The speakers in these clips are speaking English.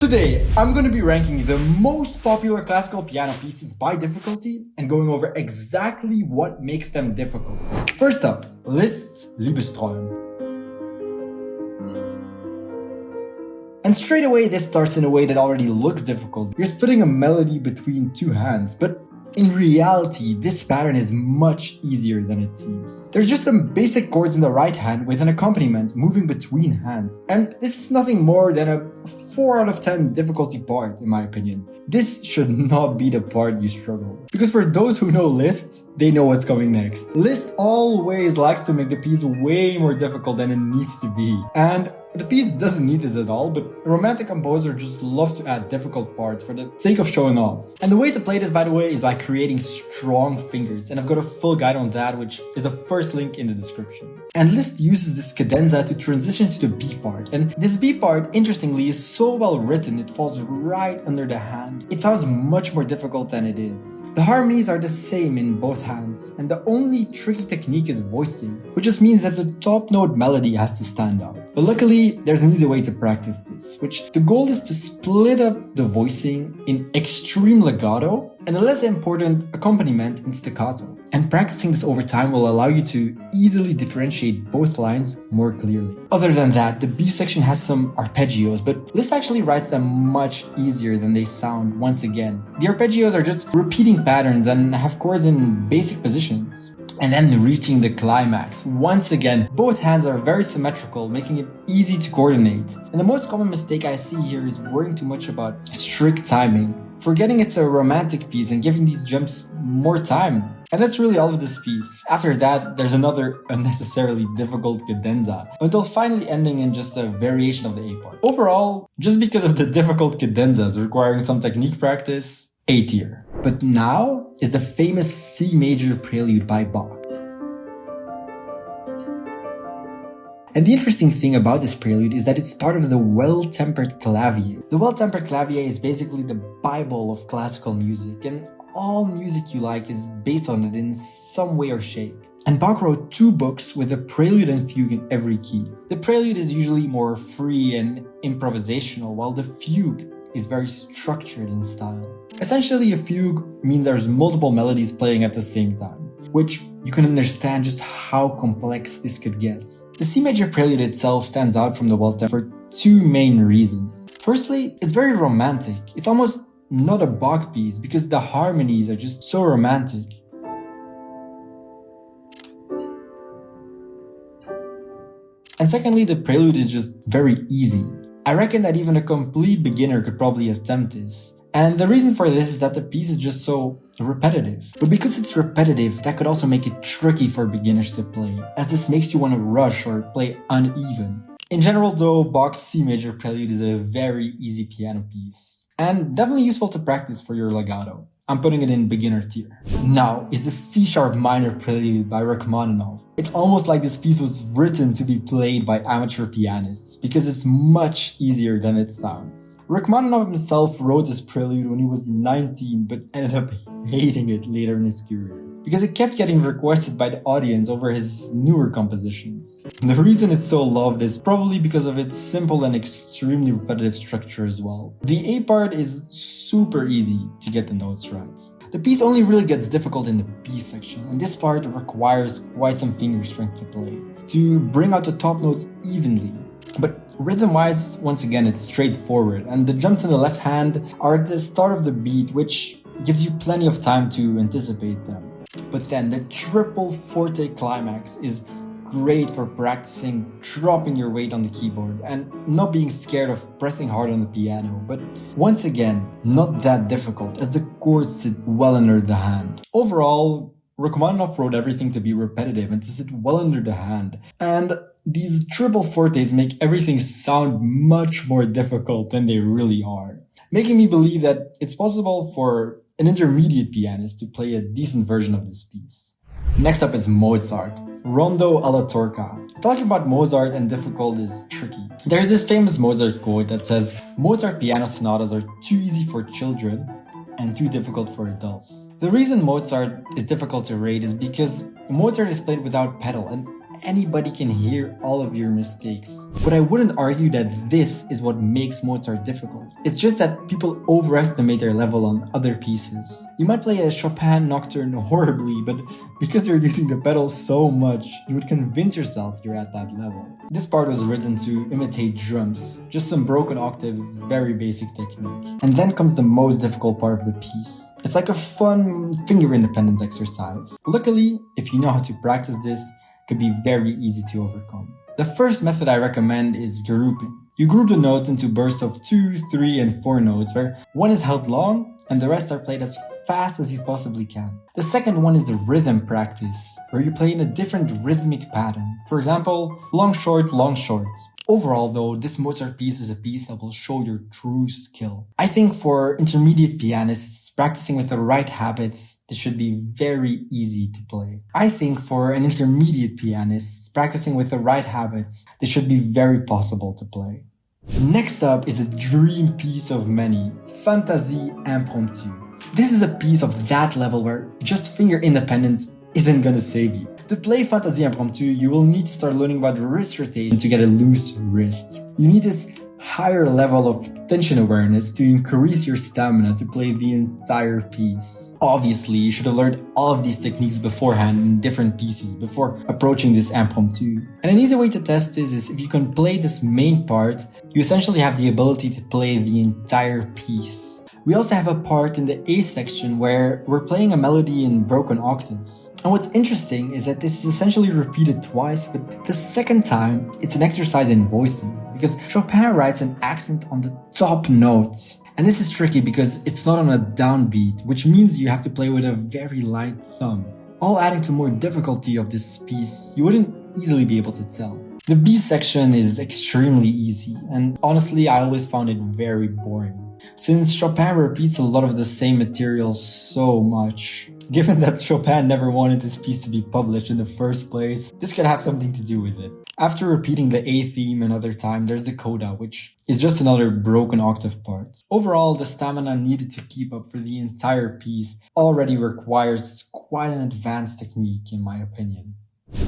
Today, I'm going to be ranking the most popular classical piano pieces by difficulty and going over exactly what makes them difficult. First up, Liszt's Liebesträume. And straight away, this starts in a way that already looks difficult. You're splitting a melody between two hands, but in reality, this pattern is much easier than it seems. There's just some basic chords in the right hand with an accompaniment moving between hands. And this is nothing more than a 4 out of 10 difficulty part, in my opinion. This should not be the part you struggle. Because for those who know Liszt, they know what's coming next. Liszt always likes to make the piece way more difficult than it needs to be. And the piece doesn't need this at all, but romantic composers just love to add difficult parts for the sake of showing off. And the way to play this, by the way, is by creating strong fingers. And I've got a full guide on that, which is the first link in the description. And Liszt uses this cadenza to transition to the B part. And this B part, interestingly, is so well written, it falls right under the hand. It sounds much more difficult than it is. The harmonies are the same in both hands, and the only tricky technique is voicing, which just means that the top note melody has to stand out. But luckily, there's an easy way to practice this, which the goal is to split up the voicing in extreme legato and a less important accompaniment in staccato. And practicing this over time will allow you to easily differentiate both lines more clearly. Other than that, the B section has some arpeggios, but Liszt actually writes them much easier than they sound once again. The arpeggios are just repeating patterns and have chords in basic positions. And then reaching the climax. Once again, both hands are very symmetrical, making it easy to coordinate. And the most common mistake I see here is worrying too much about strict timing, forgetting it's a romantic piece and giving these jumps more time. And that's really all of this piece. After that, there's another unnecessarily difficult cadenza, until finally ending in just a variation of the A part. Overall, just because of the difficult cadenzas requiring some technique practice, A tier. But now is the famous C major prelude by Bach. And the interesting thing about this prelude is that it's part of the Well-Tempered Clavier. The Well-Tempered Clavier is basically the Bible of classical music, and all music you like is based on it in some way or shape. And Bach wrote 2 books with a prelude and fugue in every key. The prelude is usually more free and improvisational, while the fugue is very structured in style. Essentially, a fugue means there's multiple melodies playing at the same time, which you can understand just how complex this could get. The C major prelude itself stands out from the Well-Tempered for 2 main reasons. Firstly, it's very romantic. It's almost not a Bach piece because the harmonies are just so romantic. And secondly, the prelude is just very easy. I reckon that even a complete beginner could probably attempt this. And the reason for this is that the piece is just so repetitive. But because it's repetitive, that could also make it tricky for beginners to play, as this makes you want to rush or play uneven. In general though, Bach's C major prelude is a very easy piano piece, and definitely useful to practice for your legato. I'm putting it in beginner tier. Now is the C-sharp minor prelude by Rachmaninoff. It's almost like this piece was written to be played by amateur pianists because it's much easier than it sounds. Rachmaninoff himself wrote this prelude when he was 19 but ended up hating it later in his career, because it kept getting requested by the audience over his newer compositions. The reason it's so loved is probably because of its simple and extremely repetitive structure as well. The A part is super easy to get the notes right. The piece only really gets difficult in the B section, and this part requires quite some finger strength to play, to bring out the top notes evenly. But rhythm-wise, once again, it's straightforward, and the jumps in the left hand are at the start of the beat, which gives you plenty of time to anticipate them. But then the triple forte climax is great for practicing dropping your weight on the keyboard and not being scared of pressing hard on the piano, but once again, not that difficult as the chords sit well under the hand. Overall, Rachmaninoff wrote everything to be repetitive and to sit well under the hand, and these triple fortes make everything sound much more difficult than they really are, making me believe that it's possible for an intermediate pianist to play a decent version of this piece. Next up is Mozart, Rondo alla Turca. Talking about Mozart and difficult is tricky. There's this famous Mozart quote that says, "Mozart piano sonatas are too easy for children and too difficult for adults." The reason Mozart is difficult to rate is because Mozart is played without pedal, and anybody can hear all of your mistakes. But I wouldn't argue that this is what makes Mozart difficult. It's just that people overestimate their level on other pieces. You might play a Chopin nocturne horribly, but because you're using the pedals so much, you would convince yourself you're at that level. This part was written to imitate drums, just some broken octaves, very basic technique. And then comes the most difficult part of the piece. It's like a fun finger independence exercise. Luckily, if you know how to practice this, it can be very easy to overcome. The first method I recommend is grouping. You group the notes into bursts of 2, 3, and 4 notes, where one is held long and the rest are played as fast as you possibly can. The second one is a rhythm practice, where you play in a different rhythmic pattern. For example, long, short, long, short. Overall though, this Mozart piece is a piece that will show your true skill. I think for intermediate pianists, practicing with the right habits, this should be very easy to play. I think for an intermediate pianist, practicing with the right habits, this should be very possible to play. Next up is a dream piece of many, Fantaisie Impromptue. This is a piece of that level where just finger independence isn't gonna save you. To play Fantaisie Impromptue, you will need to start learning about wrist rotation to get a loose wrist. You need this higher level of tension awareness to increase your stamina to play the entire piece. Obviously, you should have learned all of these techniques beforehand in different pieces before approaching this impromptu. And an easy way to test this is if you can play this main part, you essentially have the ability to play the entire piece. We also have a part in the A section where we're playing a melody in broken octaves. And what's interesting is that this is essentially repeated twice, but the second time, it's an exercise in voicing, because Chopin writes an accent on the top notes. And this is tricky because it's not on a downbeat, which means you have to play with a very light thumb. All adding to more difficulty of this piece, you wouldn't easily be able to tell. The B section is extremely easy, and honestly, I always found it very boring. Since Chopin repeats a lot of the same material so much, given that Chopin never wanted this piece to be published in the first place, this could have something to do with it. After repeating the A theme another time, there's the coda, which is just another broken octave part. Overall, the stamina needed to keep up for the entire piece already requires quite an advanced technique, in my opinion.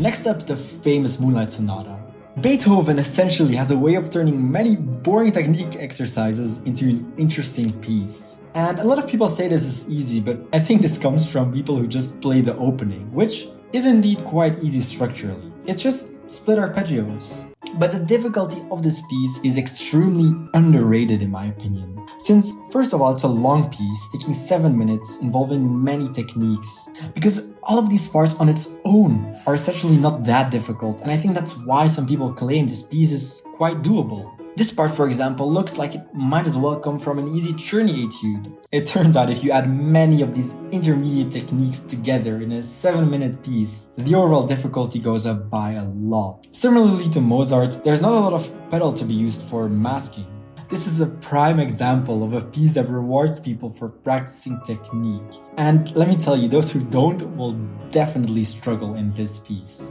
Next up is the famous Moonlight Sonata. Beethoven essentially has a way of turning many boring technique exercises into an interesting piece. And a lot of people say this is easy, but I think this comes from people who just play the opening, which is indeed quite easy structurally. It's just split arpeggios. But the difficulty of this piece is extremely underrated in my opinion. Since, first of all, it's a long piece, taking 7 minutes, involving many techniques. Because all of these parts on its own are essentially not that difficult, and I think that's why some people claim this piece is quite doable. This part, for example, looks like it might as well come from an easy Czerny etude. It turns out if you add many of these intermediate techniques together in a 7-minute piece, the overall difficulty goes up by a lot. Similarly to Mozart, there's not a lot of pedal to be used for masking. This is a prime example of a piece that rewards people for practicing technique. And let me tell you, those who don't will definitely struggle in this piece.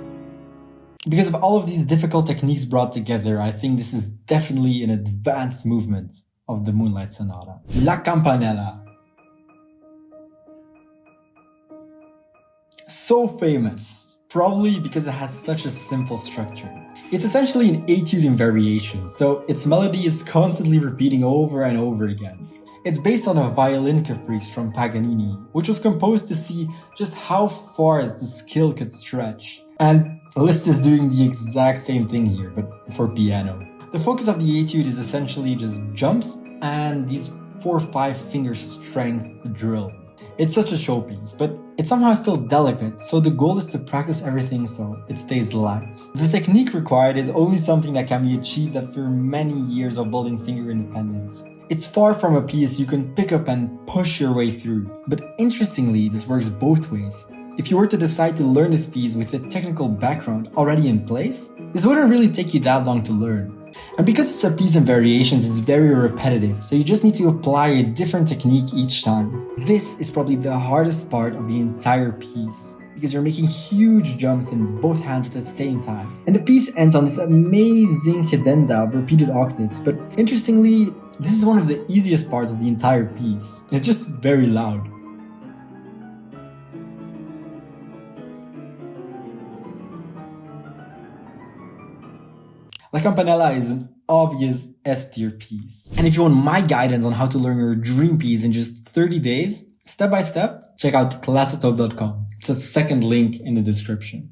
Because of all of these difficult techniques brought together, I think this is definitely an advanced movement of the Moonlight Sonata. La Campanella. So famous, probably because it has such a simple structure. It's essentially an etude in variations, so its melody is constantly repeating over and over again. It's based on a violin caprice from Paganini, which was composed to see just how far the skill could stretch. And Liszt is doing the exact same thing here, but for piano. The focus of the etude is essentially just jumps and these 4 or 5 finger strength drills. It's such a showpiece, but it's somehow still delicate, so the goal is to practice everything so it stays light. The technique required is only something that can be achieved after many years of building finger independence. It's far from a piece you can pick up and push your way through, but interestingly, this works both ways. If you were to decide to learn this piece with a technical background already in place, this wouldn't really take you that long to learn. And because it's a piece in variations, it's very repetitive, so you just need to apply a different technique each time. This is probably the hardest part of the entire piece, because you're making huge jumps in both hands at the same time. And the piece ends on this amazing cadenza of repeated octaves, but interestingly, this is one of the easiest parts of the entire piece. It's just very loud. La Campanella is an obvious S tier piece. And if you want my guidance on how to learn your dream piece in just 30 days, step by step, check out classatop.com. It's a second link in the description.